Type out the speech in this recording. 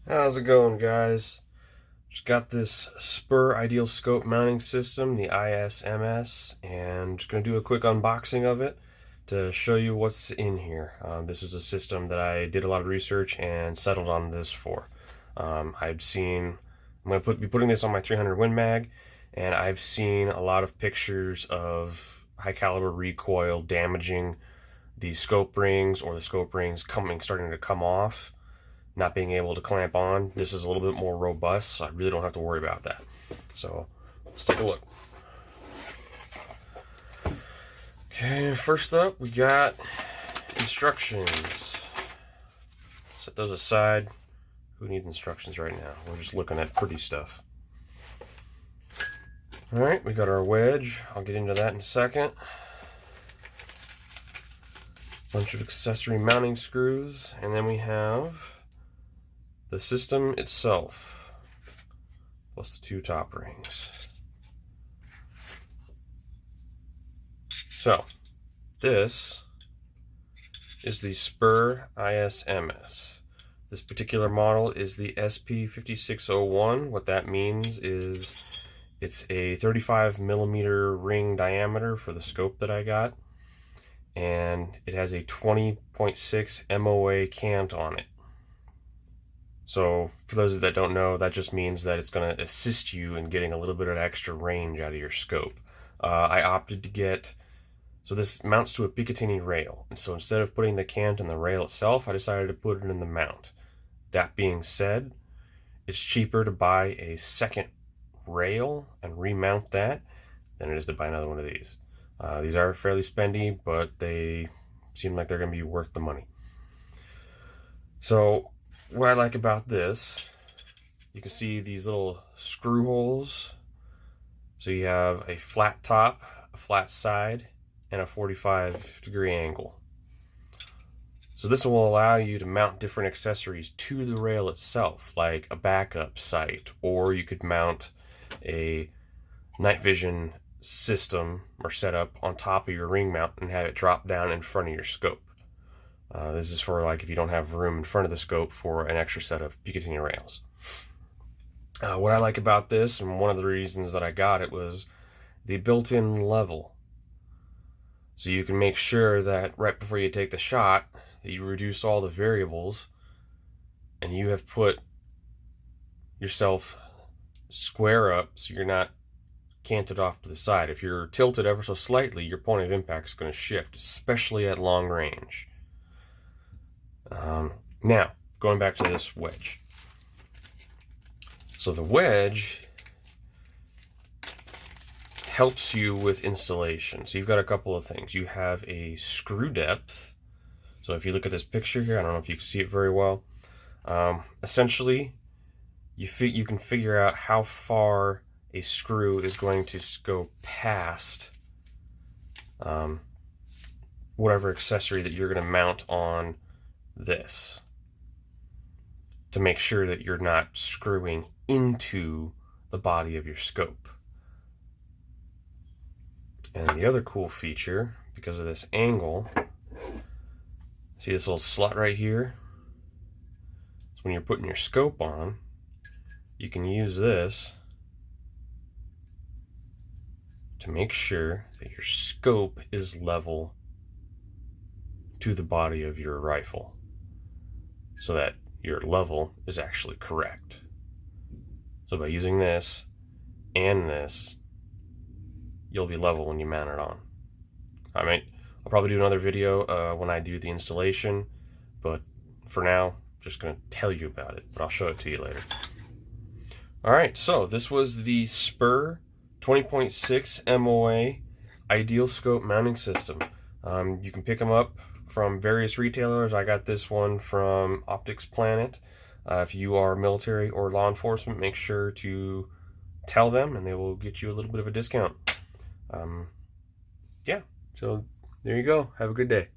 How's it going, guys? Just got this Spuhr ideal scope mounting system, the ISMS, and just going to do a quick unboxing of it to show you what's in here. This is a system that I did a lot of research and settled on this for. I'm going to be putting this on my 300 Win Mag, and I've seen a lot of pictures of high caliber recoil damaging the scope rings, or the scope rings starting to come off, not being able to clamp on. This is a little bit more robust, so I really don't have to worry about that. So let's take a look. Okay, first up we got instructions. Set those aside. Who needs instructions right now? We're just looking at pretty stuff. Alright, we got our wedge. I'll get into that in a second. Bunch of accessory mounting screws, and then we have the system itself, plus the two top rings. So, this is the Spuhr ISMS. This particular model is the SP-5601. What that means is it's a 35 millimeter ring diameter for the scope that I got, and it has a 20.6 MOA cant on it. So for those that don't know, that just means that it's going to assist you in getting a little bit of extra range out of your scope. I opted to get, so this mounts to a Picatinny rail, and so instead of putting the cant in the rail itself, I decided to put it in the mount. That being said, it's cheaper to buy a second rail and remount that than it is to buy another one of these. These are fairly spendy, but they seem like they're going to be worth the money. So what I like about this, you can see these little screw holes. So you have a flat top, a flat side, and a 45-degree angle. So this will allow you to mount different accessories to the rail itself, like a backup sight, or you could mount a night vision system or setup on top of your ring mount and have it drop down in front of your scope. This is for like if you don't have room in front of the scope for an extra set of Picatinny rails. What I like about this, and one of the reasons that I got it, was the built-in level. So you can make sure that right before you take the shot, that you reduce all the variables and you have put yourself square up so you're not canted off to the side. If you're tilted ever so slightly, your point of impact is going to shift, especially at long range. Now, going back to this wedge. So the wedge helps you with installation. So you've got a couple of things. You have a screw depth. So if you look at this picture here, I don't know if you can see it very well. Essentially, you can figure out how far a screw is going to go past whatever accessory that you're going to mount on this, to make sure that you're not screwing into the body of your scope. And the other cool feature, because of this angle, see this little slot right here? So when you're putting your scope on, you can use this to make sure that your scope is level to the body of your rifle, so that your level is actually correct. So by using this and this, you'll be level when you mount it on. I'll probably do another video when I do the installation, but for now, I'm just going to tell you about it, but I'll show it to you later. Alright, so this was the Spuhr 20.6 MOA ideal scope mounting system. You can pick them up from various retailers. I got this one from Optics Planet. If you are military or law enforcement, make sure to tell them and they will get you a little bit of a discount. Yeah, so there you go. Have a good day.